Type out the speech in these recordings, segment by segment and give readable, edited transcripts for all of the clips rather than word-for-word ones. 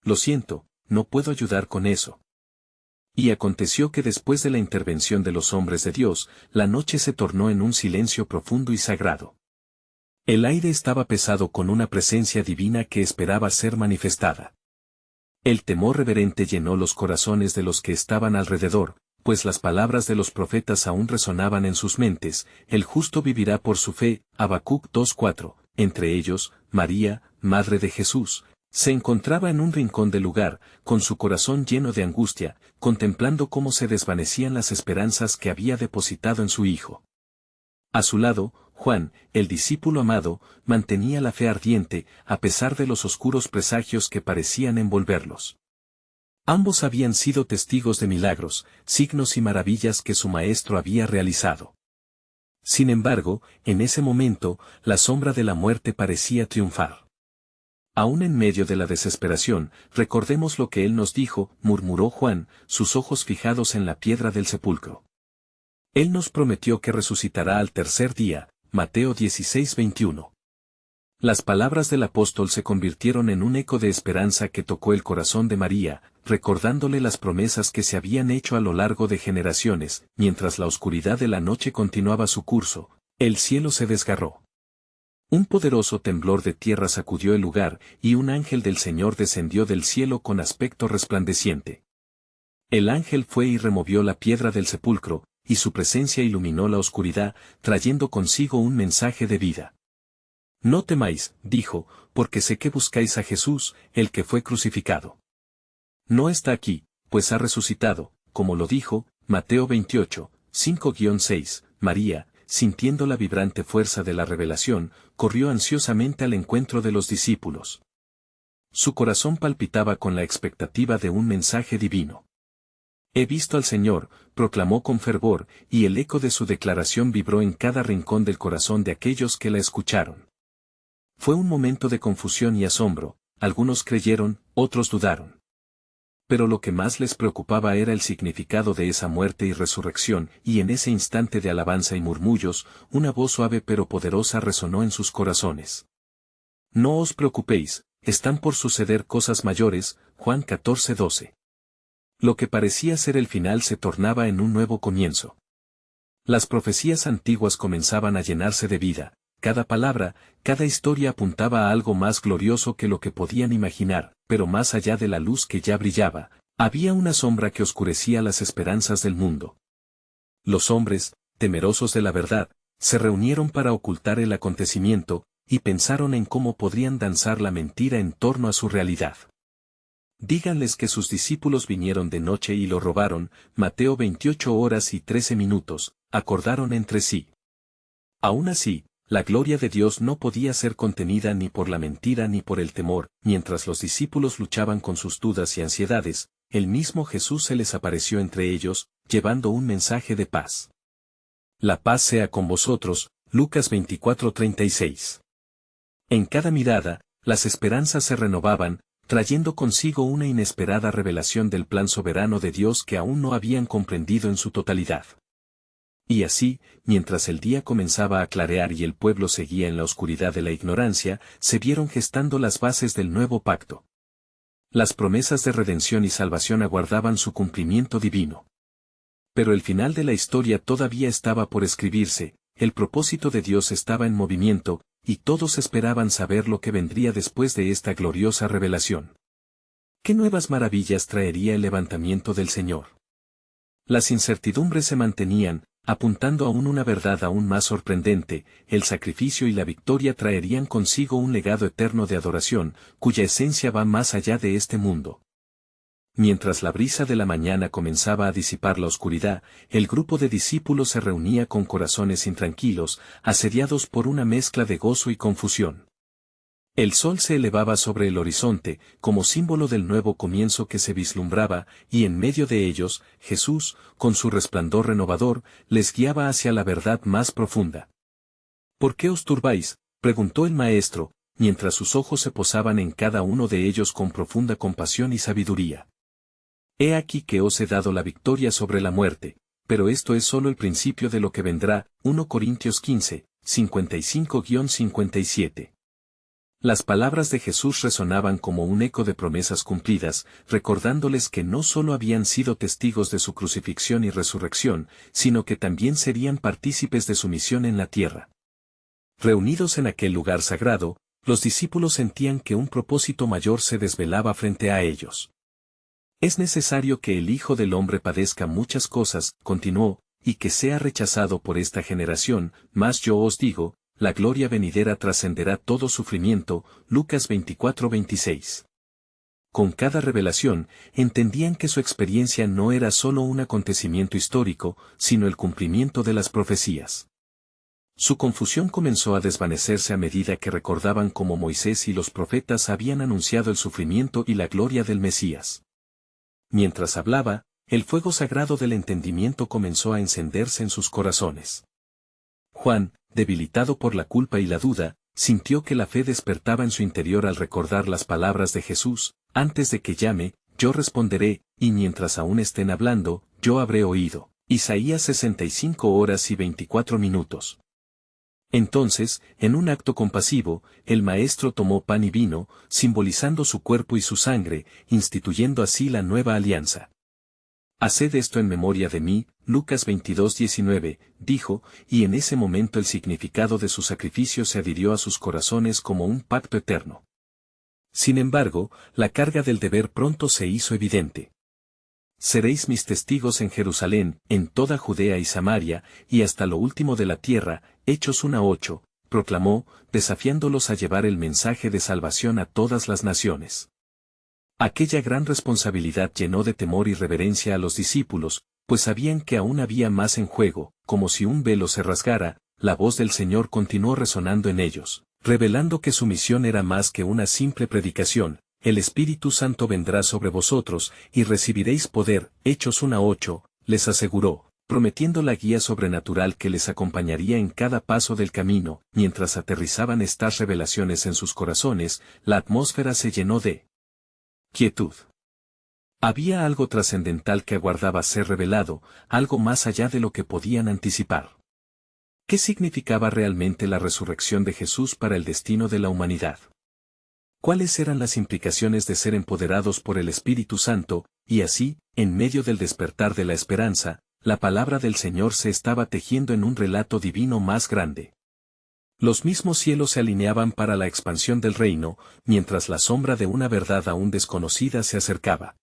Lo siento, no puedo ayudar con eso. Y aconteció que después de la intervención de los hombres de Dios, la noche se tornó en un silencio profundo y sagrado. El aire estaba pesado con una presencia divina que esperaba ser manifestada. El temor reverente llenó los corazones de los que estaban alrededor, pues las palabras de los profetas aún resonaban en sus mentes: el justo vivirá por su fe. Habacuc 2:4. Entre ellos, María, madre de Jesús, se encontraba en un rincón del lugar, con su corazón lleno de angustia, contemplando cómo se desvanecían las esperanzas que había depositado en su Hijo. A su lado, Juan, el discípulo amado, mantenía la fe ardiente, a pesar de los oscuros presagios que parecían envolverlos. Ambos habían sido testigos de milagros, signos y maravillas que su Maestro había realizado. Sin embargo, en ese momento, la sombra de la muerte parecía triunfar. Aún en medio de la desesperación, recordemos lo que Él nos dijo, murmuró Juan, sus ojos fijados en la piedra del sepulcro. Él nos prometió que resucitará al tercer día. Mateo 16:21. Las palabras del apóstol se convirtieron en un eco de esperanza que tocó el corazón de María, recordándole las promesas que se habían hecho a lo largo de generaciones. Mientras la oscuridad de la noche continuaba su curso, el cielo se desgarró. Un poderoso temblor de tierra sacudió el lugar, y un ángel del Señor descendió del cielo con aspecto resplandeciente. El ángel fue y removió la piedra del sepulcro, y su presencia iluminó la oscuridad, trayendo consigo un mensaje de vida. No temáis, dijo, porque sé que buscáis a Jesús, el que fue crucificado. No está aquí, pues ha resucitado, como lo dijo. Mateo 28, 5-6. María, sintiendo la vibrante fuerza de la revelación, corrió ansiosamente al encuentro de los discípulos. Su corazón palpitaba con la expectativa de un mensaje divino. He visto al Señor, proclamó con fervor, y el eco de su declaración vibró en cada rincón del corazón de aquellos que la escucharon. Fue un momento de confusión y asombro, algunos creyeron, otros dudaron. Pero lo que más les preocupaba era el significado de esa muerte y resurrección, y en ese instante de alabanza y murmullos, una voz suave pero poderosa resonó en sus corazones. No os preocupéis, están por suceder cosas mayores. Juan 14:12. Lo que parecía ser el final se tornaba en un nuevo comienzo. Las profecías antiguas comenzaban a llenarse de vida. Cada palabra, cada historia apuntaba a algo más glorioso que lo que podían imaginar, pero más allá de la luz que ya brillaba, había una sombra que oscurecía las esperanzas del mundo. Los hombres, temerosos de la verdad, se reunieron para ocultar el acontecimiento, y pensaron en cómo podrían danzar la mentira en torno a su realidad. Díganles que sus discípulos vinieron de noche y lo robaron. Mateo 28:13, acordaron entre sí. Aún así, la gloria de Dios no podía ser contenida ni por la mentira ni por el temor. Mientras los discípulos luchaban con sus dudas y ansiedades, el mismo Jesús se les apareció entre ellos, llevando un mensaje de paz. La paz sea con vosotros. Lucas 24:36. En cada mirada, las esperanzas se renovaban, trayendo consigo una inesperada revelación del plan soberano de Dios que aún no habían comprendido en su totalidad. Y así, mientras el día comenzaba a clarear y el pueblo seguía en la oscuridad de la ignorancia, se vieron gestando las bases del nuevo pacto. Las promesas de redención y salvación aguardaban su cumplimiento divino. Pero el final de la historia todavía estaba por escribirse, el propósito de Dios estaba en movimiento, y todos esperaban saber lo que vendría después de esta gloriosa revelación. ¿Qué nuevas maravillas traería el levantamiento del Señor? Las incertidumbres se mantenían, apuntando a una verdad aún más sorprendente: el sacrificio y la victoria traerían consigo un legado eterno de adoración, cuya esencia va más allá de este mundo. Mientras la brisa de la mañana comenzaba a disipar la oscuridad, el grupo de discípulos se reunía con corazones intranquilos, asediados por una mezcla de gozo y confusión. El sol se elevaba sobre el horizonte, como símbolo del nuevo comienzo que se vislumbraba, y en medio de ellos, Jesús, con su resplandor renovador, les guiaba hacia la verdad más profunda. ¿Por qué os turbáis?, preguntó el Maestro, mientras sus ojos se posaban en cada uno de ellos con profunda compasión y sabiduría. He aquí que os he dado la victoria sobre la muerte, pero esto es solo el principio de lo que vendrá. 1 Corintios 15, 55-57. Las palabras de Jesús resonaban como un eco de promesas cumplidas, recordándoles que no solo habían sido testigos de su crucifixión y resurrección, sino que también serían partícipes de su misión en la tierra. Reunidos en aquel lugar sagrado, los discípulos sentían que un propósito mayor se desvelaba frente a ellos. Es necesario que el Hijo del Hombre padezca muchas cosas, continuó, y que sea rechazado por esta generación, mas yo os digo, la gloria venidera trascenderá todo sufrimiento. Lucas 24:26. Con cada revelación, entendían que su experiencia no era solo un acontecimiento histórico, sino el cumplimiento de las profecías. Su confusión comenzó a desvanecerse a medida que recordaban cómo Moisés y los profetas habían anunciado el sufrimiento y la gloria del Mesías. Mientras hablaba, el fuego sagrado del entendimiento comenzó a encenderse en sus corazones. Juan, debilitado por la culpa y la duda, sintió que la fe despertaba en su interior al recordar las palabras de Jesús: antes de que llame, yo responderé, y mientras aún estén hablando, yo habré oído. Isaías 65:24. Entonces, en un acto compasivo, el Maestro tomó pan y vino, simbolizando su cuerpo y su sangre, instituyendo así la nueva alianza. Haced esto en memoria de mí, Lucas 22:19, dijo, y en ese momento el significado de su sacrificio se adhirió a sus corazones como un pacto eterno. Sin embargo, la carga del deber pronto se hizo evidente. Seréis mis testigos en Jerusalén, en toda Judea y Samaria, y hasta lo último de la tierra. Hechos 1:8, proclamó, desafiándolos a llevar el mensaje de salvación a todas las naciones. Aquella gran responsabilidad llenó de temor y reverencia a los discípulos, pues sabían que aún había más en juego. Como si un velo se rasgara, la voz del Señor continuó resonando en ellos, revelando que su misión era más que una simple predicación. El Espíritu Santo vendrá sobre vosotros, y recibiréis poder. Hechos 1:8, les aseguró, prometiendo la guía sobrenatural que les acompañaría en cada paso del camino. Mientras aterrizaban estas revelaciones en sus corazones, la atmósfera se llenó de quietud. Había algo trascendental que aguardaba ser revelado, algo más allá de lo que podían anticipar. ¿Qué significaba realmente la resurrección de Jesús para el destino de la humanidad? ¿Cuáles eran las implicaciones de ser empoderados por el Espíritu Santo? Y así, en medio del despertar de la esperanza, la palabra del Señor se estaba tejiendo en un relato divino más grande. Los mismos cielos se alineaban para la expansión del reino, mientras la sombra de una verdad aún desconocida se acercaba.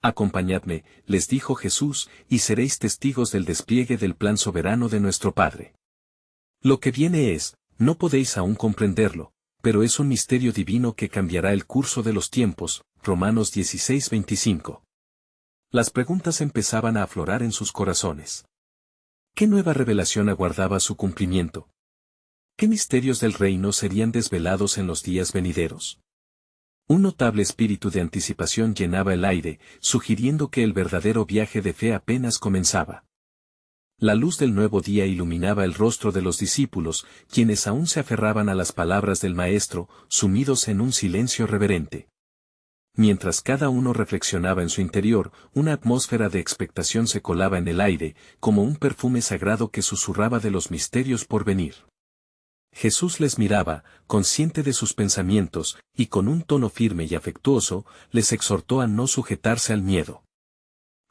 Acompañadme, les dijo Jesús, y seréis testigos del despliegue del plan soberano de nuestro Padre. Lo que viene no podéis aún comprenderlo, pero es un misterio divino que cambiará el curso de los tiempos. Romanos 16:25. Las preguntas empezaban a aflorar en sus corazones. ¿Qué nueva revelación aguardaba su cumplimiento? ¿Qué misterios del reino serían desvelados en los días venideros? Un notable espíritu de anticipación llenaba el aire, sugiriendo que el verdadero viaje de fe apenas comenzaba. La luz del nuevo día iluminaba el rostro de los discípulos, quienes aún se aferraban a las palabras del Maestro, sumidos en un silencio reverente. Mientras cada uno reflexionaba en su interior, una atmósfera de expectación se colaba en el aire, como un perfume sagrado que susurraba de los misterios por venir. Jesús les miraba, consciente de sus pensamientos, y con un tono firme y afectuoso, les exhortó a no sujetarse al miedo.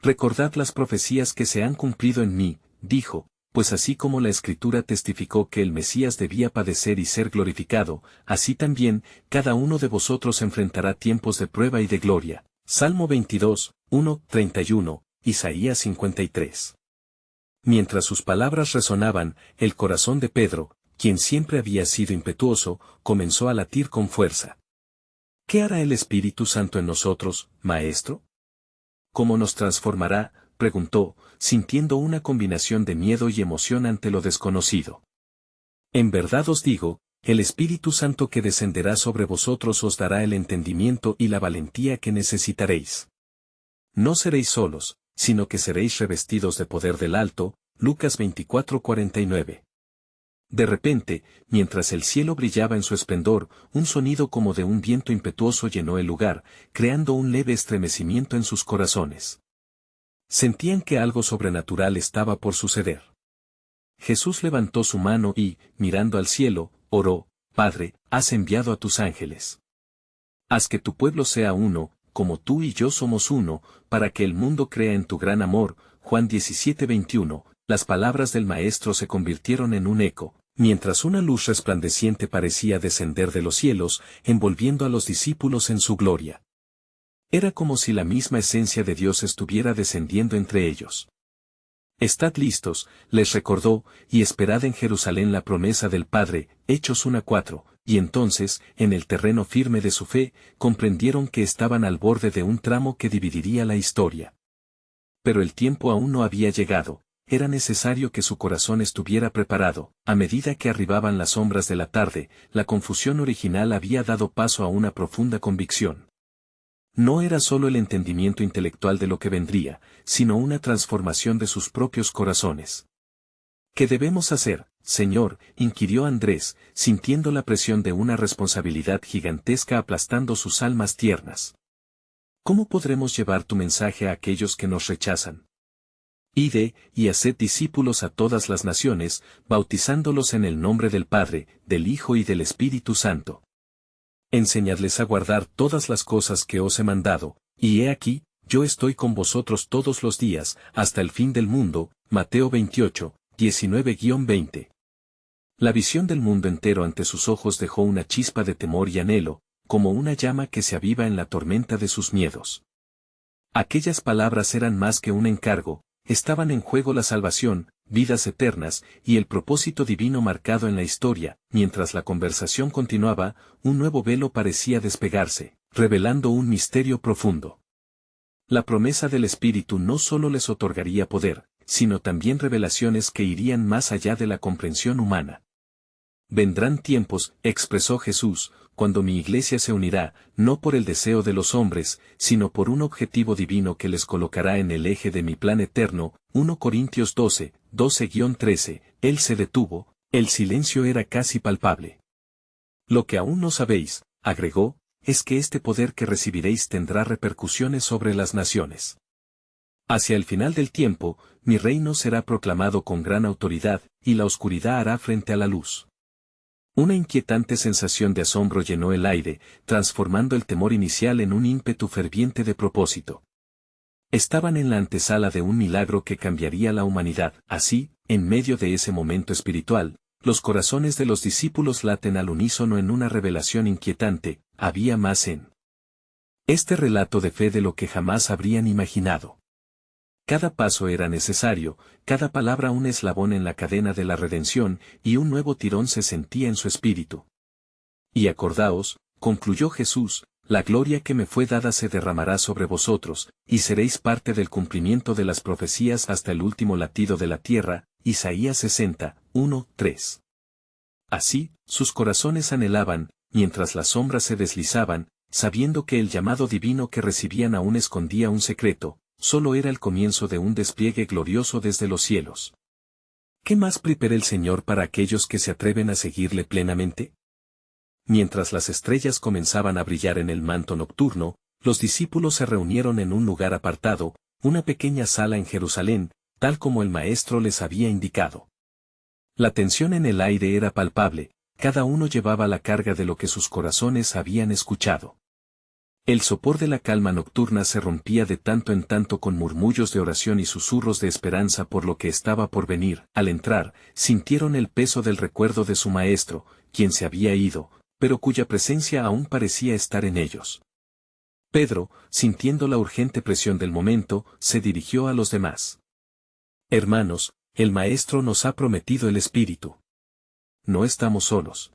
Recordad las profecías que se han cumplido en mí, dijo, pues así como la Escritura testificó que el Mesías debía padecer y ser glorificado, así también, cada uno de vosotros enfrentará tiempos de prueba y de gloria. Salmo 22, 1-31, Isaías 53. Mientras sus palabras resonaban, el corazón de Pedro, quien siempre había sido impetuoso, comenzó a latir con fuerza. ¿Qué hará el Espíritu Santo en nosotros, Maestro? ¿Cómo nos transformará?, preguntó, sintiendo una combinación de miedo y emoción ante lo desconocido. En verdad os digo, el Espíritu Santo que descenderá sobre vosotros os dará el entendimiento y la valentía que necesitaréis. No seréis solos, sino que seréis revestidos de poder del alto. Lucas 24:49. De repente, mientras el cielo brillaba en su esplendor, un sonido como de un viento impetuoso llenó el lugar, creando un leve estremecimiento en sus corazones. Sentían que algo sobrenatural estaba por suceder. Jesús levantó su mano y, mirando al cielo, oró: Padre, has enviado a tus ángeles. Haz que tu pueblo sea uno, como tú y yo somos uno, para que el mundo crea en tu gran amor. Juan 17:21. Las palabras del Maestro se convirtieron en un eco, mientras una luz resplandeciente parecía descender de los cielos, envolviendo a los discípulos en su gloria. Era como si la misma esencia de Dios estuviera descendiendo entre ellos. Estad listos, les recordó, y esperad en Jerusalén la promesa del Padre. Hechos 1:4, y entonces, en el terreno firme de su fe, comprendieron que estaban al borde de un tramo que dividiría la historia. Pero el tiempo aún no había llegado, era necesario que su corazón estuviera preparado. A medida que arribaban las sombras de la tarde, la confusión original había dado paso a una profunda convicción. No era solo el entendimiento intelectual de lo que vendría, sino una transformación de sus propios corazones. ¿Qué debemos hacer, Señor?, inquirió Andrés, sintiendo la presión de una responsabilidad gigantesca aplastando sus almas tiernas. ¿Cómo podremos llevar tu mensaje a aquellos que nos rechazan? Id, y haced discípulos a todas las naciones, bautizándolos en el nombre del Padre, del Hijo y del Espíritu Santo. Enseñadles a guardar todas las cosas que os he mandado, y he aquí, yo estoy con vosotros todos los días, hasta el fin del mundo. Mateo 28, 19-20. La visión del mundo entero ante sus ojos dejó una chispa de temor y anhelo, como una llama que se aviva en la tormenta de sus miedos. Aquellas palabras eran más que un encargo, estaban en juego la salvación, vidas eternas, y el propósito divino marcado en la historia. Mientras la conversación continuaba, un nuevo velo parecía despegarse, revelando un misterio profundo. La promesa del Espíritu no solo les otorgaría poder, sino también revelaciones que irían más allá de la comprensión humana. Vendrán tiempos, expresó Jesús, cuando mi iglesia se unirá, no por el deseo de los hombres, sino por un objetivo divino que les colocará en el eje de mi plan eterno. 1 Corintios 12, 12-13. Él se detuvo, el silencio era casi palpable. Lo que aún no sabéis, agregó, es que este poder que recibiréis tendrá repercusiones sobre las naciones. Hacia el final del tiempo, mi reino será proclamado con gran autoridad, y la oscuridad hará frente a la luz. Una inquietante sensación de asombro llenó el aire, transformando el temor inicial en un ímpetu ferviente de propósito. Estaban en la antesala de un milagro que cambiaría la humanidad. Así, en medio de ese momento espiritual, los corazones de los discípulos laten al unísono en una revelación inquietante. Había más en este relato de fe de lo que jamás habrían imaginado. Cada paso era necesario, cada palabra un eslabón en la cadena de la redención, y un nuevo tirón se sentía en su espíritu. Y acordaos, concluyó Jesús, la gloria que me fue dada se derramará sobre vosotros, y seréis parte del cumplimiento de las profecías hasta el último latido de la tierra. Isaías 60, 1-3. Así, sus corazones anhelaban, mientras las sombras se deslizaban, sabiendo que el llamado divino que recibían aún escondía un secreto. Solo era el comienzo de un despliegue glorioso desde los cielos. ¿Qué más prepara el Señor para aquellos que se atreven a seguirle plenamente? Mientras las estrellas comenzaban a brillar en el manto nocturno, los discípulos se reunieron en un lugar apartado, una pequeña sala en Jerusalén, tal como el Maestro les había indicado. La tensión en el aire era palpable, cada uno llevaba la carga de lo que sus corazones habían escuchado. El sopor de la calma nocturna se rompía de tanto en tanto con murmullos de oración y susurros de esperanza por lo que estaba por venir. Al entrar, sintieron el peso del recuerdo de su maestro, quien se había ido, pero cuya presencia aún parecía estar en ellos. Pedro, sintiendo la urgente presión del momento, se dirigió a los demás. Hermanos, el Maestro nos ha prometido el Espíritu. No estamos solos.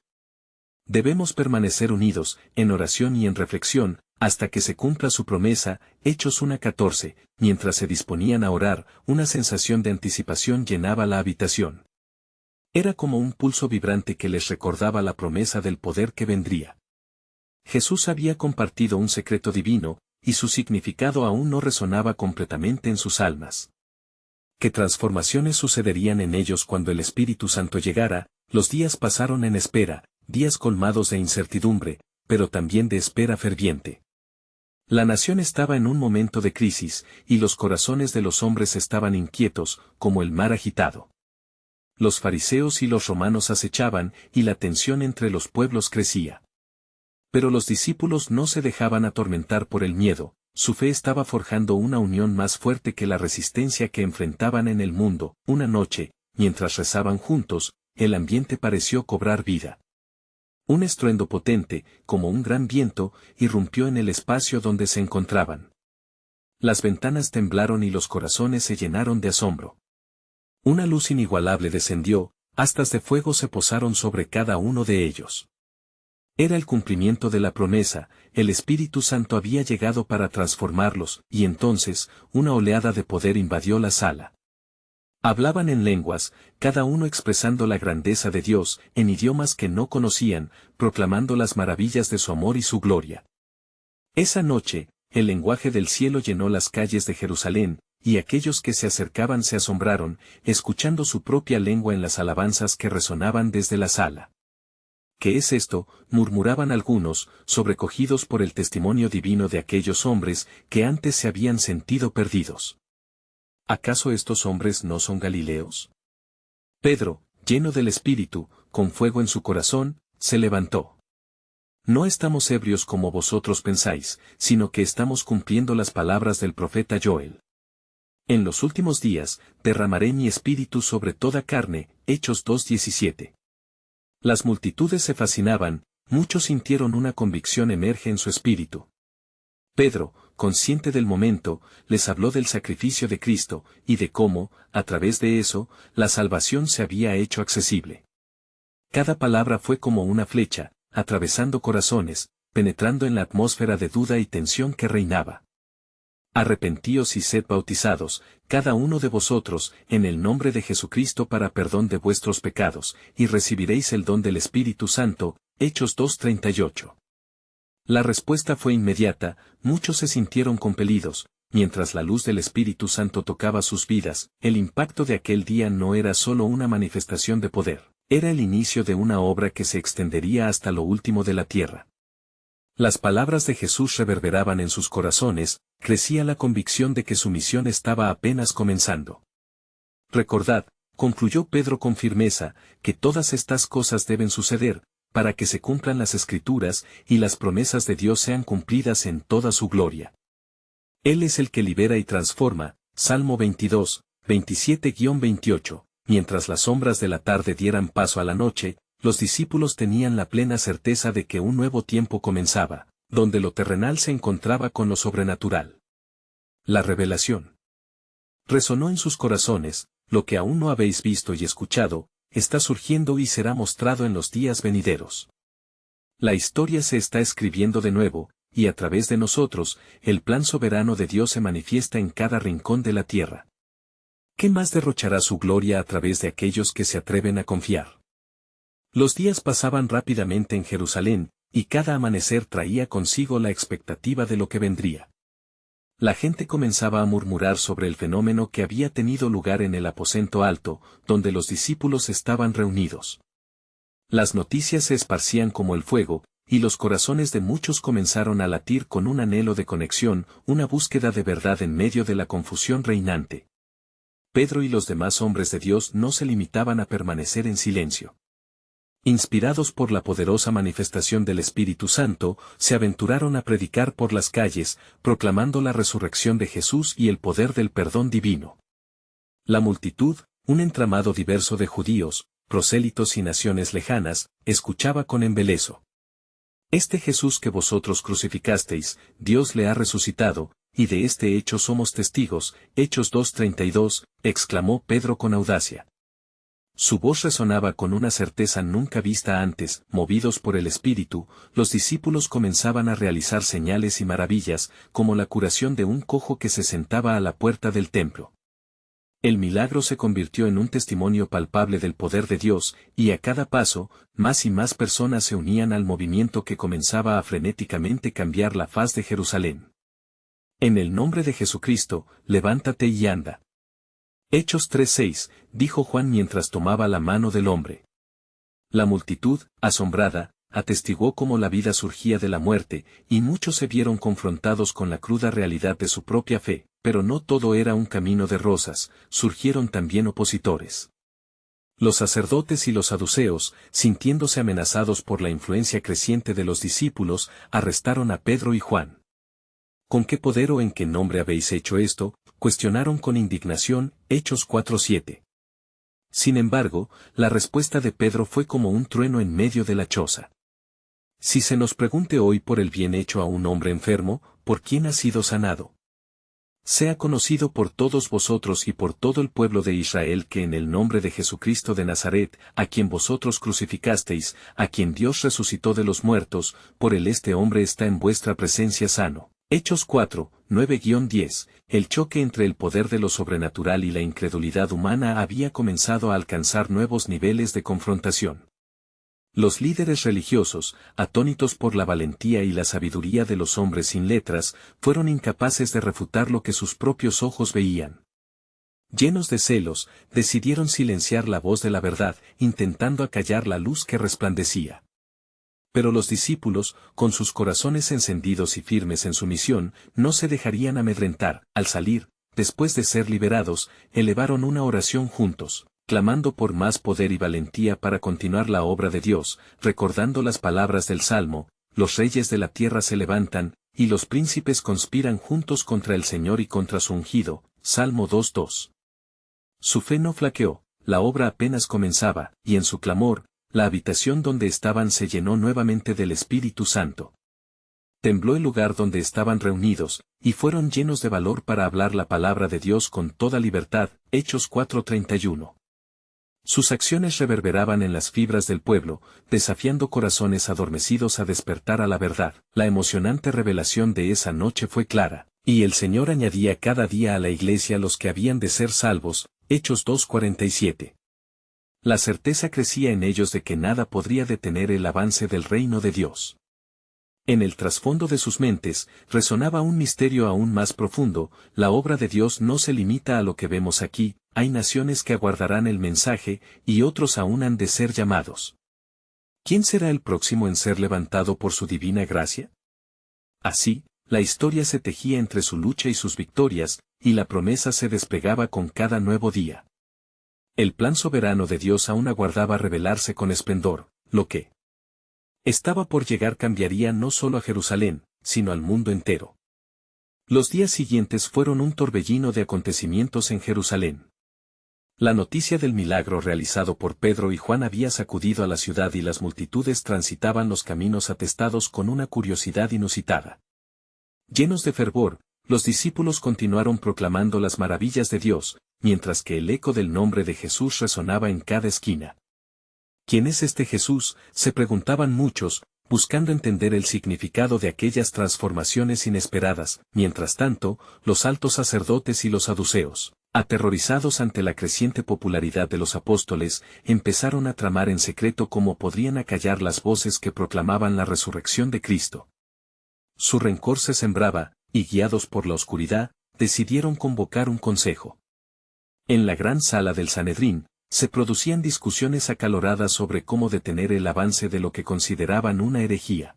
Debemos permanecer unidos, en oración y en reflexión, hasta que se cumpla su promesa. Hechos 1:14, mientras se disponían a orar, una sensación de anticipación llenaba la habitación. Era como un pulso vibrante que les recordaba la promesa del poder que vendría. Jesús había compartido un secreto divino, y su significado aún no resonaba completamente en sus almas. ¿Qué transformaciones sucederían en ellos cuando el Espíritu Santo llegara? Los días pasaron en espera, días colmados de incertidumbre, pero también de espera ferviente. La nación estaba en un momento de crisis, y los corazones de los hombres estaban inquietos, como el mar agitado. Los fariseos y los romanos acechaban, y la tensión entre los pueblos crecía. Pero los discípulos no se dejaban atormentar por el miedo, su fe estaba forjando una unión más fuerte que la resistencia que enfrentaban en el mundo. Una noche, mientras rezaban juntos, el ambiente pareció cobrar vida. Un estruendo potente, como un gran viento, irrumpió en el espacio donde se encontraban. Las ventanas temblaron y los corazones se llenaron de asombro. Una luz inigualable descendió, astas de fuego se posaron sobre cada uno de ellos. Era el cumplimiento de la promesa, el Espíritu Santo había llegado para transformarlos, y entonces, una oleada de poder invadió la sala. Hablaban en lenguas, cada uno expresando la grandeza de Dios, en idiomas que no conocían, proclamando las maravillas de su amor y su gloria. Esa noche, el lenguaje del cielo llenó las calles de Jerusalén, y aquellos que se acercaban se asombraron, escuchando su propia lengua en las alabanzas que resonaban desde la sala. ¿Qué es esto?, murmuraban algunos, sobrecogidos por el testimonio divino de aquellos hombres que antes se habían sentido perdidos. ¿Acaso estos hombres no son galileos? Pedro, lleno del Espíritu, con fuego en su corazón, se levantó. No estamos ebrios como vosotros pensáis, sino que estamos cumpliendo las palabras del profeta Joel. En los últimos días, derramaré mi espíritu sobre toda carne, Hechos 2:17. Las multitudes se fascinaban, muchos sintieron una convicción emerge en su espíritu. Pedro, consciente del momento, les habló del sacrificio de Cristo, y de cómo, a través de eso, la salvación se había hecho accesible. Cada palabra fue como una flecha, atravesando corazones, penetrando en la atmósfera de duda y tensión que reinaba. Arrepentíos y sed bautizados, cada uno de vosotros, en el nombre de Jesucristo para perdón de vuestros pecados, y recibiréis el don del Espíritu Santo, Hechos 2:38. La respuesta fue inmediata, muchos se sintieron compelidos, mientras la luz del Espíritu Santo tocaba sus vidas, el impacto de aquel día no era solo una manifestación de poder, era el inicio de una obra que se extendería hasta lo último de la tierra. Las palabras de Jesús reverberaban en sus corazones, crecía la convicción de que su misión estaba apenas comenzando. Recordad, concluyó Pedro con firmeza, que todas estas cosas deben suceder, para que se cumplan las Escrituras y las promesas de Dios sean cumplidas en toda su gloria. Él es el que libera y transforma, Salmo 22, 27-28, mientras las sombras de la tarde dieran paso a la noche, los discípulos tenían la plena certeza de que un nuevo tiempo comenzaba, donde lo terrenal se encontraba con lo sobrenatural. La revelación. Resonó en sus corazones, lo que aún no habéis visto y escuchado, está surgiendo y será mostrado en los días venideros. La historia se está escribiendo de nuevo, y a través de nosotros, el plan soberano de Dios se manifiesta en cada rincón de la tierra. ¿Qué más derrochará su gloria a través de aquellos que se atreven a confiar? Los días pasaban rápidamente en Jerusalén, y cada amanecer traía consigo la expectativa de lo que vendría. La gente comenzaba a murmurar sobre el fenómeno que había tenido lugar en el aposento alto, donde los discípulos estaban reunidos. Las noticias se esparcían como el fuego, y los corazones de muchos comenzaron a latir con un anhelo de conexión, una búsqueda de verdad en medio de la confusión reinante. Pedro y los demás hombres de Dios no se limitaban a permanecer en silencio. Inspirados por la poderosa manifestación del Espíritu Santo, se aventuraron a predicar por las calles, proclamando la resurrección de Jesús y el poder del perdón divino. La multitud, un entramado diverso de judíos, prosélitos y naciones lejanas, escuchaba con embeleso. Este Jesús que vosotros crucificasteis, Dios le ha resucitado, y de este hecho somos testigos, Hechos 2:32, exclamó Pedro con audacia. Su voz resonaba con una certeza nunca vista antes, movidos por el Espíritu, los discípulos comenzaban a realizar señales y maravillas, como la curación de un cojo que se sentaba a la puerta del templo. El milagro se convirtió en un testimonio palpable del poder de Dios, y a cada paso, más y más personas se unían al movimiento que comenzaba a frenéticamente cambiar la faz de Jerusalén. En el nombre de Jesucristo, levántate y anda. Hechos 3:6, dijo Juan mientras tomaba la mano del hombre. La multitud, asombrada, atestiguó cómo la vida surgía de la muerte, y muchos se vieron confrontados con la cruda realidad de su propia fe, pero no todo era un camino de rosas, surgieron también opositores. Los sacerdotes y los saduceos, sintiéndose amenazados por la influencia creciente de los discípulos, arrestaron a Pedro y Juan. ¿Con qué poder o en qué nombre habéis hecho esto?, cuestionaron con indignación, Hechos 4:7. Sin embargo, la respuesta de Pedro fue como un trueno en medio de la choza. Si se nos pregunte hoy por el bien hecho a un hombre enfermo, ¿por quién ha sido sanado? Sea conocido por todos vosotros y por todo el pueblo de Israel que en el nombre de Jesucristo de Nazaret, a quien vosotros crucificasteis, a quien Dios resucitó de los muertos, por él este hombre está en vuestra presencia sano. Hechos 4, 9-10, el choque entre el poder de lo sobrenatural y la incredulidad humana había comenzado a alcanzar nuevos niveles de confrontación. Los líderes religiosos, atónitos por la valentía y la sabiduría de los hombres sin letras, fueron incapaces de refutar lo que sus propios ojos veían. Llenos de celos, decidieron silenciar la voz de la verdad, intentando acallar la luz que resplandecía. Pero los discípulos, con sus corazones encendidos y firmes en su misión, no se dejarían amedrentar. Al salir, después de ser liberados, elevaron una oración juntos, clamando por más poder y valentía para continuar la obra de Dios, recordando las palabras del Salmo: los reyes de la tierra se levantan, y los príncipes conspiran juntos contra el Señor y contra su ungido. Salmo 2:2. Su fe no flaqueó, la obra apenas comenzaba, y en su clamor, la habitación donde estaban se llenó nuevamente del Espíritu Santo. Tembló el lugar donde estaban reunidos, y fueron llenos de valor para hablar la palabra de Dios con toda libertad. Hechos 4:31. Sus acciones reverberaban en las fibras del pueblo, desafiando corazones adormecidos a despertar a la verdad. La emocionante revelación de esa noche fue clara, y el Señor añadía cada día a la iglesia los que habían de ser salvos. Hechos 2:47. La certeza crecía en ellos de que nada podría detener el avance del reino de Dios. En el trasfondo de sus mentes, resonaba un misterio aún más profundo: la obra de Dios no se limita a lo que vemos aquí, hay naciones que aguardarán el mensaje, y otros aún han de ser llamados. ¿Quién será el próximo en ser levantado por su divina gracia? Así, la historia se tejía entre su lucha y sus victorias, y la promesa se desplegaba con cada nuevo día. El plan soberano de Dios aún aguardaba revelarse con esplendor. Lo que estaba por llegar cambiaría no solo a Jerusalén, sino al mundo entero. Los días siguientes fueron un torbellino de acontecimientos en Jerusalén. La noticia del milagro realizado por Pedro y Juan había sacudido a la ciudad y las multitudes transitaban los caminos atestados con una curiosidad inusitada. Llenos de fervor, los discípulos continuaron proclamando las maravillas de Dios, mientras que el eco del nombre de Jesús resonaba en cada esquina. ¿Quién es este Jesús?, se preguntaban muchos, buscando entender el significado de aquellas transformaciones inesperadas. Mientras tanto, los altos sacerdotes y los saduceos, aterrorizados ante la creciente popularidad de los apóstoles, empezaron a tramar en secreto cómo podrían acallar las voces que proclamaban la resurrección de Cristo. Su rencor se sembraba, y guiados por la oscuridad, decidieron convocar un consejo. En la gran sala del Sanedrín, se producían discusiones acaloradas sobre cómo detener el avance de lo que consideraban una herejía.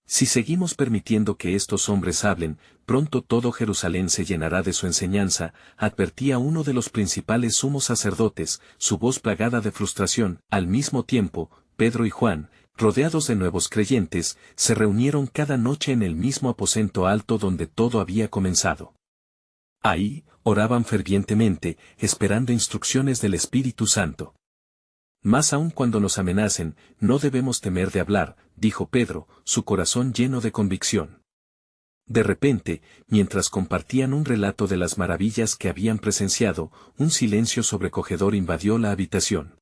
Si seguimos permitiendo que estos hombres hablen, pronto todo Jerusalén se llenará de su enseñanza, advertía uno de los principales sumos sacerdotes, su voz plagada de frustración. Al mismo tiempo, Pedro y Juan, rodeados de nuevos creyentes, se reunieron cada noche en el mismo aposento alto donde todo había comenzado. Ahí, oraban fervientemente, esperando instrucciones del Espíritu Santo. Más aún cuando nos amenacen, no debemos temer de hablar, dijo Pedro, su corazón lleno de convicción. De repente, mientras compartían un relato de las maravillas que habían presenciado, un silencio sobrecogedor invadió la habitación.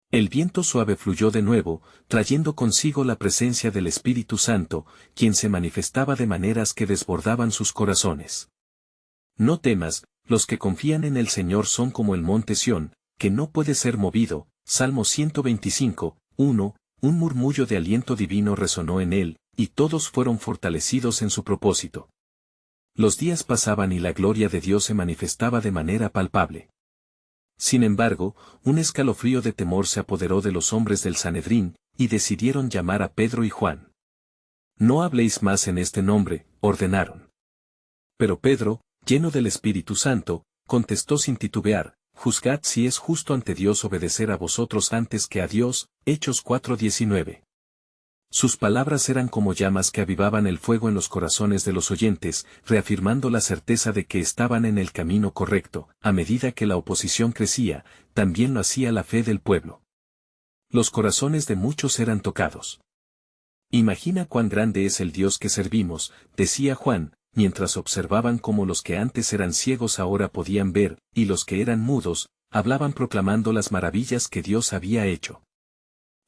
El viento suave fluyó de nuevo, trayendo consigo la presencia del Espíritu Santo, quien se manifestaba de maneras que desbordaban sus corazones. No temas, los que confían en el Señor son como el monte Sión, que no puede ser movido. Salmo 125, 1, un murmullo de aliento divino resonó en él, y todos fueron fortalecidos en su propósito. Los días pasaban y la gloria de Dios se manifestaba de manera palpable. Sin embargo, un escalofrío de temor se apoderó de los hombres del Sanedrín, y decidieron llamar a Pedro y Juan. No habléis más en este nombre, ordenaron. Pero Pedro, lleno del Espíritu Santo, contestó sin titubear: juzgad si es justo ante Dios obedecer a vosotros antes que a Dios. Hechos 4:19. Sus palabras eran como llamas que avivaban el fuego en los corazones de los oyentes, reafirmando la certeza de que estaban en el camino correcto. A medida que la oposición crecía, también lo hacía la fe del pueblo. Los corazones de muchos eran tocados. Imagina cuán grande es el Dios que servimos, decía Juan, mientras observaban cómo los que antes eran ciegos ahora podían ver, y los que eran mudos, hablaban proclamando las maravillas que Dios había hecho.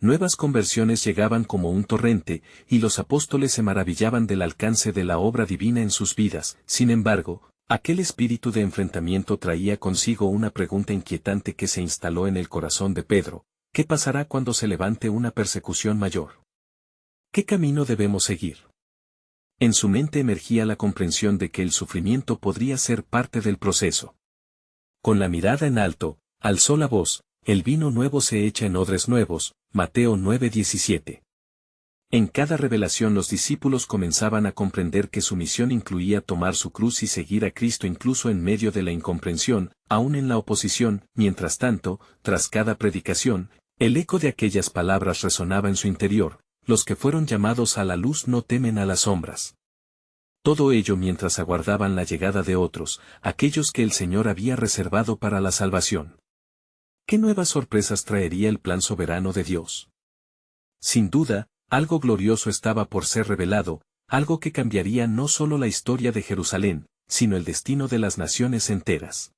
Nuevas conversiones llegaban como un torrente, y los apóstoles se maravillaban del alcance de la obra divina en sus vidas. Sin embargo, aquel espíritu de enfrentamiento traía consigo una pregunta inquietante que se instaló en el corazón de Pedro: ¿qué pasará cuando se levante una persecución mayor? ¿Qué camino debemos seguir? En su mente emergía la comprensión de que el sufrimiento podría ser parte del proceso. Con la mirada en alto, alzó la voz: el vino nuevo se echa en odres nuevos. Mateo 9:17. En cada revelación los discípulos comenzaban a comprender que su misión incluía tomar su cruz y seguir a Cristo incluso en medio de la incomprensión, aún en la oposición. Mientras tanto, tras cada predicación, el eco de aquellas palabras resonaba en su interior: los que fueron llamados a la luz no temen a las sombras. Todo ello mientras aguardaban la llegada de otros, aquellos que el Señor había reservado para la salvación. ¿Qué nuevas sorpresas traería el plan soberano de Dios? Sin duda, algo glorioso estaba por ser revelado, algo que cambiaría no solo la historia de Jerusalén, sino el destino de las naciones enteras.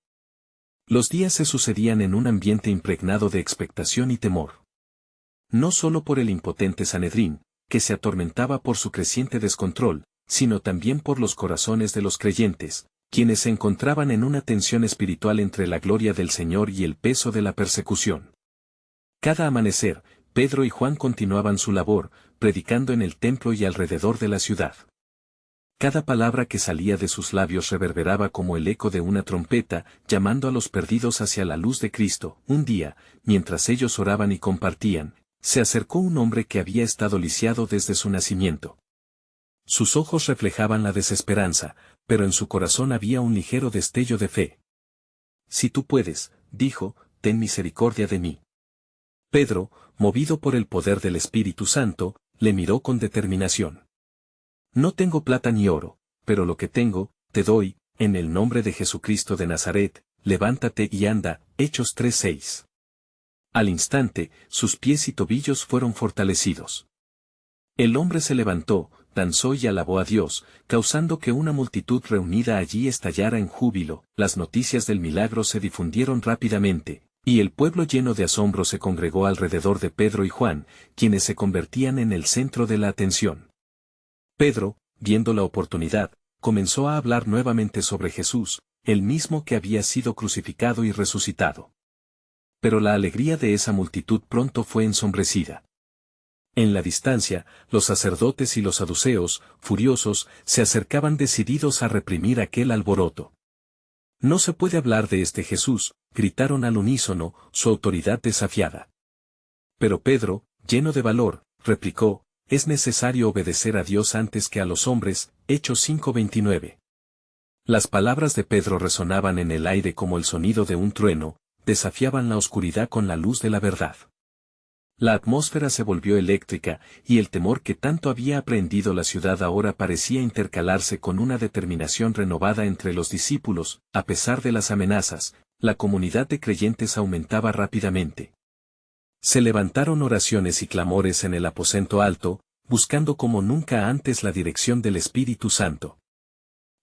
Los días se sucedían en un ambiente impregnado de expectación y temor. No solo por el impotente Sanedrín, que se atormentaba por su creciente descontrol, sino también por los corazones de los creyentes, quienes se encontraban en una tensión espiritual entre la gloria del Señor y el peso de la persecución. Cada amanecer, Pedro y Juan continuaban su labor, predicando en el templo y alrededor de la ciudad. Cada palabra que salía de sus labios reverberaba como el eco de una trompeta, llamando a los perdidos hacia la luz de Cristo. Un día, mientras ellos oraban y compartían, se acercó un hombre que había estado lisiado desde su nacimiento. Sus ojos reflejaban la desesperanza, pero en su corazón había un ligero destello de fe. Si tú puedes, dijo, ten misericordia de mí. Pedro, movido por el poder del Espíritu Santo, le miró con determinación. No tengo plata ni oro, pero lo que tengo, te doy, en el nombre de Jesucristo de Nazaret, levántate y anda. Hechos 3:6. Al instante, sus pies y tobillos fueron fortalecidos. El hombre se levantó, danzó y alabó a Dios, causando que una multitud reunida allí estallara en júbilo. Las noticias del milagro se difundieron rápidamente, y el pueblo lleno de asombro se congregó alrededor de Pedro y Juan, quienes se convertían en el centro de la atención. Pedro, viendo la oportunidad, comenzó a hablar nuevamente sobre Jesús, el mismo que había sido crucificado y resucitado. Pero la alegría de esa multitud pronto fue ensombrecida. En la distancia, los sacerdotes y los saduceos, furiosos, se acercaban decididos a reprimir aquel alboroto. No se puede hablar de este Jesús, gritaron al unísono, su autoridad desafiada. Pero Pedro, lleno de valor, replicó: es necesario obedecer a Dios antes que a los hombres. Hechos 5:29. Las palabras de Pedro resonaban en el aire como el sonido de un trueno, desafiaban la oscuridad con la luz de la verdad. La atmósfera se volvió eléctrica, y el temor que tanto había aprehendido la ciudad ahora parecía intercalarse con una determinación renovada entre los discípulos. A pesar de las amenazas, la comunidad de creyentes aumentaba rápidamente. Se levantaron oraciones y clamores en el aposento alto, buscando como nunca antes la dirección del Espíritu Santo.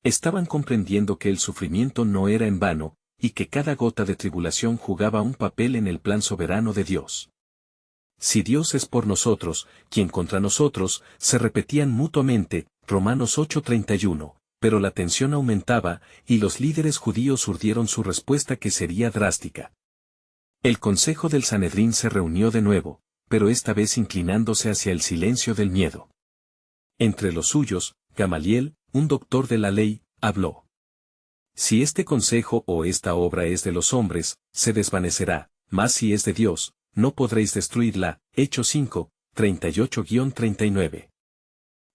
Estaban comprendiendo que el sufrimiento no era en vano, y que cada gota de tribulación jugaba un papel en el plan soberano de Dios. Si Dios es por nosotros, ¿quién contra nosotros?, se repetían mutuamente. Romanos 8:31, pero la tensión aumentaba, y los líderes judíos urdieron su respuesta, que sería drástica. El consejo del Sanedrín se reunió de nuevo, pero esta vez inclinándose hacia el silencio del miedo. Entre los suyos, Gamaliel, un doctor de la ley, habló. Si este consejo o esta obra es de los hombres, se desvanecerá, mas si es de Dios, no podréis destruirla. Hechos 5:38-39.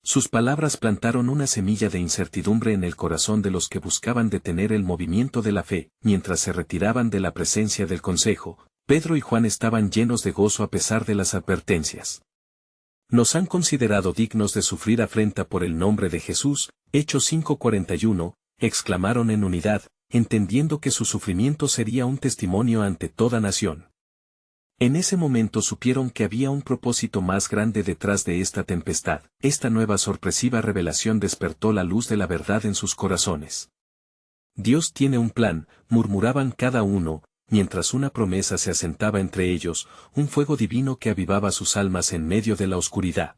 Sus palabras plantaron una semilla de incertidumbre en el corazón de los que buscaban detener el movimiento de la fe. Mientras se retiraban de la presencia del consejo, Pedro y Juan estaban llenos de gozo a pesar de las advertencias. Nos han considerado dignos de sufrir afrenta por el nombre de Jesús, Hechos 5:41, exclamaron en unidad, entendiendo que su sufrimiento sería un testimonio ante toda nación. En ese momento supieron que había un propósito más grande detrás de esta tempestad. Esta nueva sorpresiva revelación despertó la luz de la verdad en sus corazones. Dios tiene un plan, murmuraban cada uno, mientras una promesa se asentaba entre ellos, un fuego divino que avivaba sus almas en medio de la oscuridad.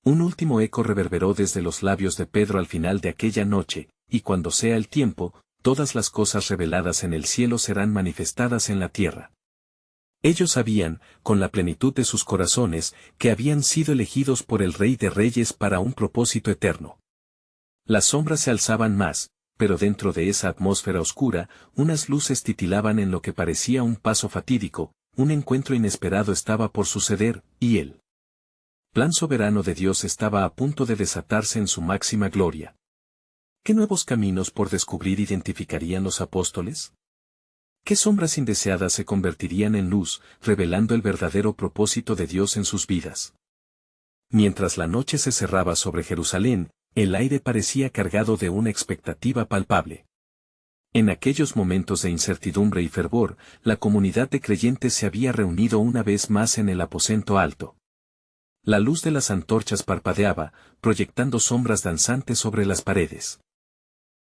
Un último eco reverberó desde los labios de Pedro al final de aquella noche, y cuando sea el tiempo, todas las cosas reveladas en el cielo serán manifestadas en la tierra. Ellos sabían, con la plenitud de sus corazones, que habían sido elegidos por el Rey de Reyes para un propósito eterno. Las sombras se alzaban más, pero dentro de esa atmósfera oscura, unas luces titilaban en lo que parecía un paso fatídico, un encuentro inesperado estaba por suceder, y el plan soberano de Dios estaba a punto de desatarse en su máxima gloria. ¿Qué nuevos caminos por descubrir identificarían los apóstoles? ¿Qué sombras indeseadas se convertirían en luz, revelando el verdadero propósito de Dios en sus vidas? Mientras la noche se cerraba sobre Jerusalén, el aire parecía cargado de una expectativa palpable. En aquellos momentos de incertidumbre y fervor, la comunidad de creyentes se había reunido una vez más en el aposento alto. La luz de las antorchas parpadeaba, proyectando sombras danzantes sobre las paredes.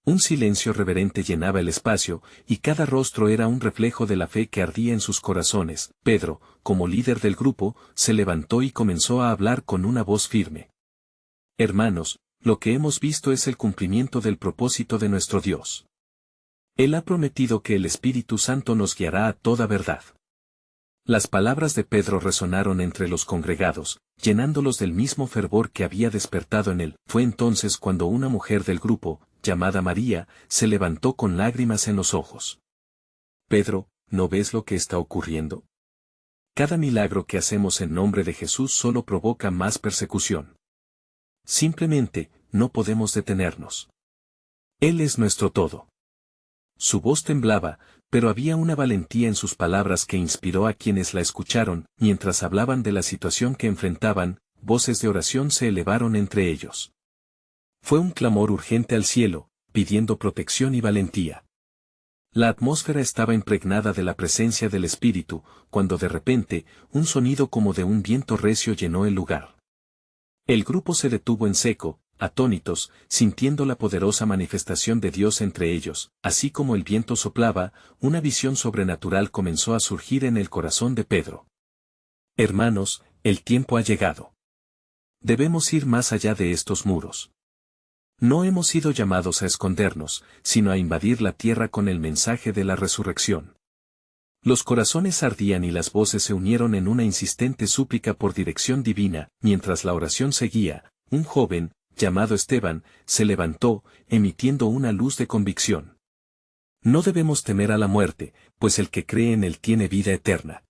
Un silencio reverente llenaba el espacio, y cada rostro era un reflejo de la fe que ardía en sus corazones. Pedro, como líder del grupo, se levantó y comenzó a hablar con una voz firme. Hermanos, lo que hemos visto es el cumplimiento del propósito de nuestro Dios. Él ha prometido que el Espíritu Santo nos guiará a toda verdad. Las palabras de Pedro resonaron entre los congregados, llenándolos del mismo fervor que había despertado en él. Fue entonces cuando una mujer del grupo, llamada María, se levantó con lágrimas en los ojos. Pedro, ¿no ves lo que está ocurriendo? Cada milagro que hacemos en nombre de Jesús solo provoca más persecución. Simplemente, no podemos detenernos. Él es nuestro todo. Su voz temblaba, pero había una valentía en sus palabras que inspiró a quienes la escucharon. Mientras hablaban de la situación que enfrentaban, voces de oración se elevaron entre ellos. Fue un clamor urgente al cielo, pidiendo protección y valentía. La atmósfera estaba impregnada de la presencia del Espíritu, cuando de repente, un sonido como de un viento recio llenó el lugar. El grupo se detuvo en seco, atónitos, sintiendo la poderosa manifestación de Dios entre ellos. Así como el viento soplaba, una visión sobrenatural comenzó a surgir en el corazón de Pedro. Hermanos, el tiempo ha llegado. Debemos ir más allá de estos muros. No hemos sido llamados a escondernos, sino a invadir la tierra con el mensaje de la resurrección. Los corazones ardían y las voces se unieron en una insistente súplica por dirección divina. Mientras la oración seguía, un joven, llamado Esteban, se levantó, emitiendo una luz de convicción. No debemos temer a la muerte, pues el que cree en él tiene vida eterna.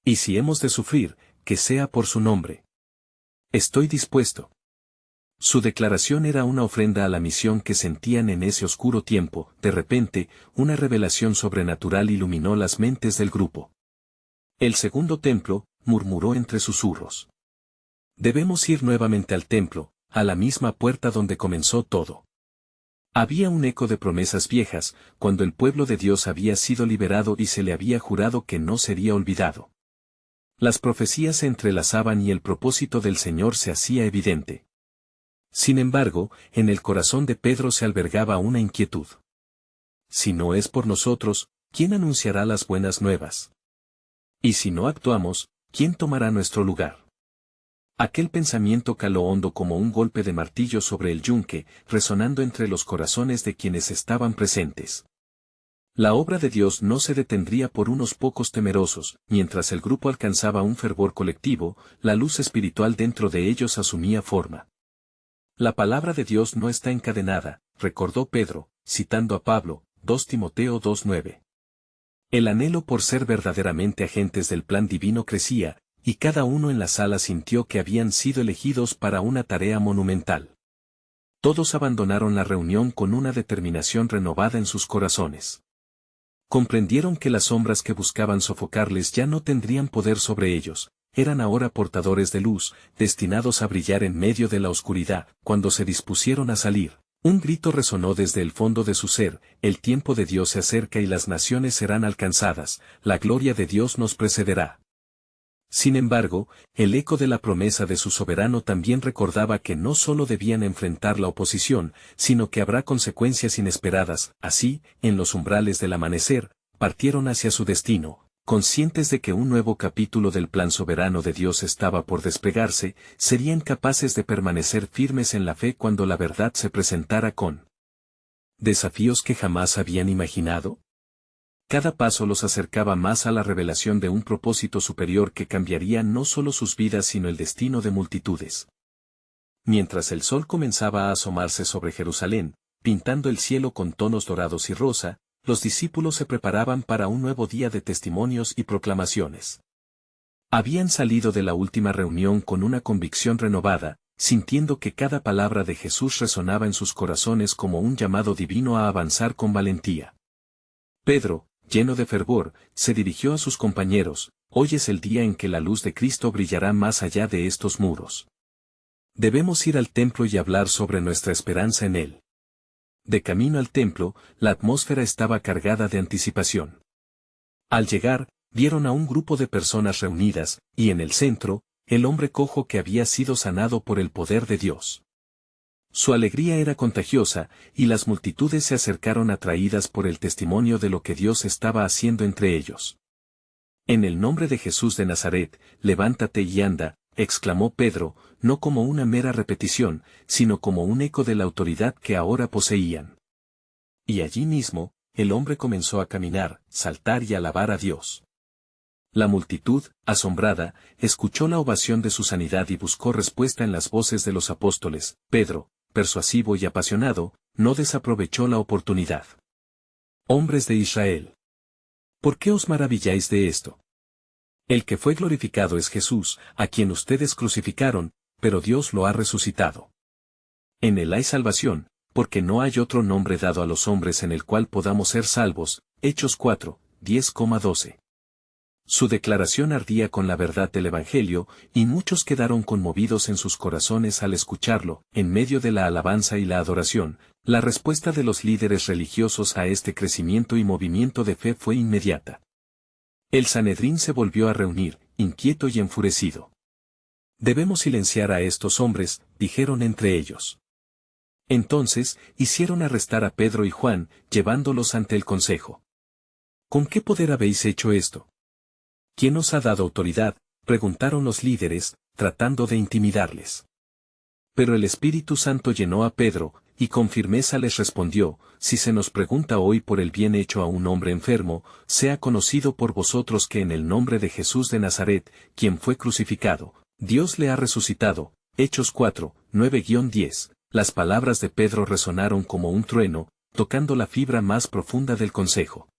Y si hemos de sufrir, que sea por su nombre. Estoy dispuesto. Su declaración era una ofrenda a la misión que sentían en ese oscuro tiempo. De repente, una revelación sobrenatural iluminó las mentes del grupo. El segundo templo, murmuró entre susurros. Debemos ir nuevamente al templo, a la misma puerta donde comenzó todo. Había un eco de promesas viejas, cuando el pueblo de Dios había sido liberado y se le había jurado que no sería olvidado. Las profecías se entrelazaban y el propósito del Señor se hacía evidente. Sin embargo, en el corazón de Pedro se albergaba una inquietud. Si no es por nosotros, ¿quién anunciará las buenas nuevas? Y si no actuamos, ¿quién tomará nuestro lugar? Aquel pensamiento caló hondo como un golpe de martillo sobre el yunque, resonando entre los corazones de quienes estaban presentes. La obra de Dios no se detendría por unos pocos temerosos. Mientras el grupo alcanzaba un fervor colectivo, la luz espiritual dentro de ellos asumía forma. La palabra de Dios no está encadenada, recordó Pedro, citando a Pablo, 2 Timoteo 2:9. El anhelo por ser verdaderamente agentes del plan divino crecía, y cada uno en la sala sintió que habían sido elegidos para una tarea monumental. Todos abandonaron la reunión con una determinación renovada en sus corazones. Comprendieron que las sombras que buscaban sofocarles ya no tendrían poder sobre ellos, eran ahora portadores de luz, destinados a brillar en medio de la oscuridad. Cuando se dispusieron a salir, un grito resonó desde el fondo de su ser: el tiempo de Dios se acerca y las naciones serán alcanzadas, la gloria de Dios nos precederá. Sin embargo, el eco de la promesa de su soberano también recordaba que no solo debían enfrentar la oposición, sino que habrá consecuencias inesperadas. Así, en los umbrales del amanecer, partieron hacia su destino, conscientes de que un nuevo capítulo del plan soberano de Dios estaba por desplegarse. Serían capaces de permanecer firmes en la fe cuando la verdad se presentara con desafíos que jamás habían imaginado. Cada paso los acercaba más a la revelación de un propósito superior que cambiaría no solo sus vidas sino el destino de multitudes. Mientras el sol comenzaba a asomarse sobre Jerusalén, pintando el cielo con tonos dorados y rosa, los discípulos se preparaban para un nuevo día de testimonios y proclamaciones. Habían salido de la última reunión con una convicción renovada, sintiendo que cada palabra de Jesús resonaba en sus corazones como un llamado divino a avanzar con valentía. Pedro, lleno de fervor, se dirigió a sus compañeros: hoy es el día en que la luz de Cristo brillará más allá de estos muros. Debemos ir al templo y hablar sobre nuestra esperanza en él. De camino al templo, la atmósfera estaba cargada de anticipación. Al llegar, vieron a un grupo de personas reunidas, y en el centro, el hombre cojo que había sido sanado por el poder de Dios. Su alegría era contagiosa, y las multitudes se acercaron atraídas por el testimonio de lo que Dios estaba haciendo entre ellos. En el nombre de Jesús de Nazaret, levántate y anda, exclamó Pedro, no como una mera repetición, sino como un eco de la autoridad que ahora poseían. Y allí mismo, el hombre comenzó a caminar, saltar y alabar a Dios. La multitud, asombrada, escuchó la ovación de su sanidad y buscó respuesta en las voces de los apóstoles. Pedro, persuasivo y apasionado, no desaprovechó la oportunidad. Hombres de Israel, ¿por qué os maravilláis de esto? El que fue glorificado es Jesús, a quien ustedes crucificaron, pero Dios lo ha resucitado. En él hay salvación, porque no hay otro nombre dado a los hombres en el cual podamos ser salvos. Hechos 4, 10,12. Su declaración ardía con la verdad del Evangelio, y muchos quedaron conmovidos en sus corazones al escucharlo. En medio de la alabanza y la adoración, la respuesta de los líderes religiosos a este crecimiento y movimiento de fe fue inmediata. El Sanedrín se volvió a reunir, inquieto y enfurecido. Debemos silenciar a estos hombres, dijeron entre ellos. Entonces, hicieron arrestar a Pedro y Juan, llevándolos ante el consejo. ¿Con qué poder habéis hecho esto? ¿Quién os ha dado autoridad?, preguntaron los líderes, tratando de intimidarles. Pero el Espíritu Santo llenó a Pedro, y con firmeza les respondió: si se nos pregunta hoy por el bien hecho a un hombre enfermo, sea conocido por vosotros que en el nombre de Jesús de Nazaret, quien fue crucificado, Dios le ha resucitado. Hechos 4, 9-10. Las palabras de Pedro resonaron como un trueno, tocando la fibra más profunda del consejo.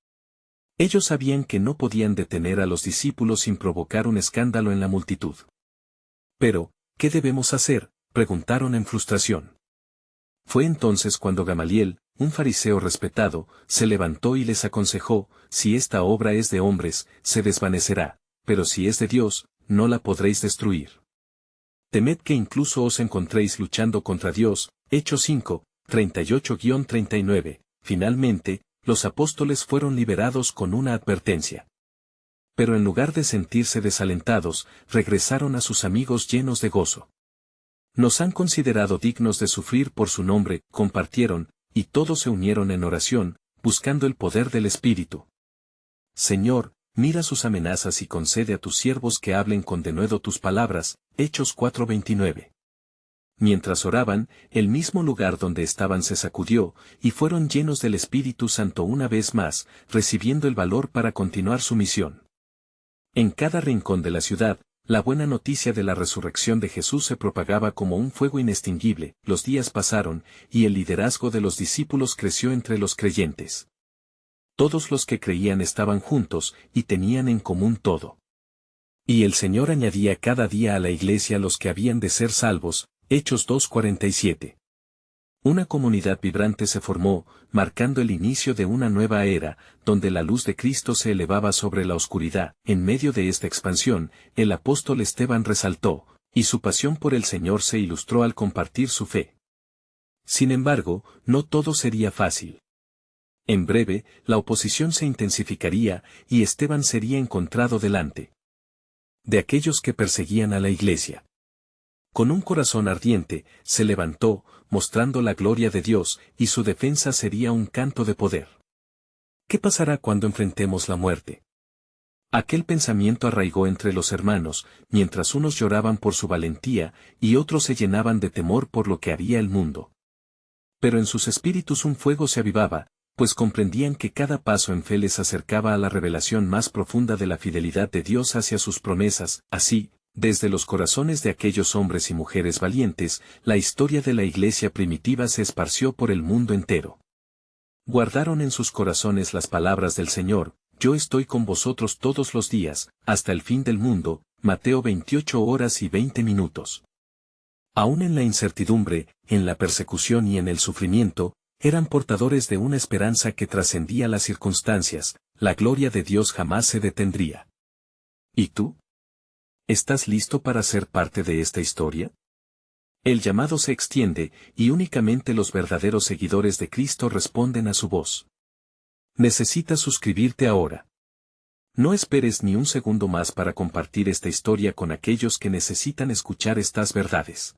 Ellos sabían que no podían detener a los discípulos sin provocar un escándalo en la multitud. Pero, ¿qué debemos hacer?, preguntaron en frustración. Fue entonces cuando Gamaliel, un fariseo respetado, se levantó y les aconsejó: si esta obra es de hombres, se desvanecerá, pero si es de Dios, no la podréis destruir. Temed que incluso os encontréis luchando contra Dios. Hechos 5, 38-39. Finalmente, los apóstoles fueron liberados con una advertencia. Pero en lugar de sentirse desalentados, regresaron a sus amigos llenos de gozo. Nos han considerado dignos de sufrir por su nombre, compartieron, y todos se unieron en oración, buscando el poder del Espíritu. Señor, mira sus amenazas y concede a tus siervos que hablen con denuedo tus palabras. Hechos 4:29. Mientras oraban, el mismo lugar donde estaban se sacudió, y fueron llenos del Espíritu Santo una vez más, recibiendo el valor para continuar su misión. En cada rincón de la ciudad, la buena noticia de la resurrección de Jesús se propagaba como un fuego inextinguible. Los días pasaron, y el liderazgo de los discípulos creció entre los creyentes. Todos los que creían estaban juntos, y tenían en común todo. Y el Señor añadía cada día a la iglesia los que habían de ser salvos. Hechos 2:47. Una comunidad vibrante se formó, marcando el inicio de una nueva era, donde la luz de Cristo se elevaba sobre la oscuridad. En medio de esta expansión, el apóstol Esteban resaltó, y su pasión por el Señor se ilustró al compartir su fe. Sin embargo, no todo sería fácil. En breve, la oposición se intensificaría, y Esteban sería encontrado delante de aquellos que perseguían a la iglesia. Con un corazón ardiente, se levantó, mostrando la gloria de Dios, y su defensa sería un canto de poder. ¿Qué pasará cuando enfrentemos la muerte? Aquel pensamiento arraigó entre los hermanos, mientras unos lloraban por su valentía, y otros se llenaban de temor por lo que haría el mundo. Pero en sus espíritus un fuego se avivaba, pues comprendían que cada paso en fe les acercaba a la revelación más profunda de la fidelidad de Dios hacia sus promesas. Así, desde los corazones de aquellos hombres y mujeres valientes, la historia de la iglesia primitiva se esparció por el mundo entero. Guardaron en sus corazones las palabras del Señor: yo estoy con vosotros todos los días, hasta el fin del mundo. Mateo 28:20. Aún en la incertidumbre, en la persecución y en el sufrimiento, eran portadores de una esperanza que trascendía las circunstancias. La gloria de Dios jamás se detendría. ¿Y tú? ¿Estás listo para ser parte de esta historia? El llamado se extiende, y únicamente los verdaderos seguidores de Cristo responden a su voz. Necesitas suscribirte ahora. No esperes ni un segundo más para compartir esta historia con aquellos que necesitan escuchar estas verdades.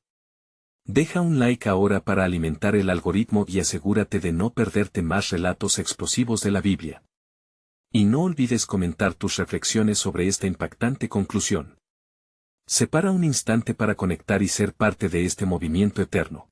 Deja un like ahora para alimentar el algoritmo y asegúrate de no perderte más relatos explosivos de la Biblia. Y no olvides comentar tus reflexiones sobre esta impactante conclusión. Separa un instante para conectar y ser parte de este movimiento eterno.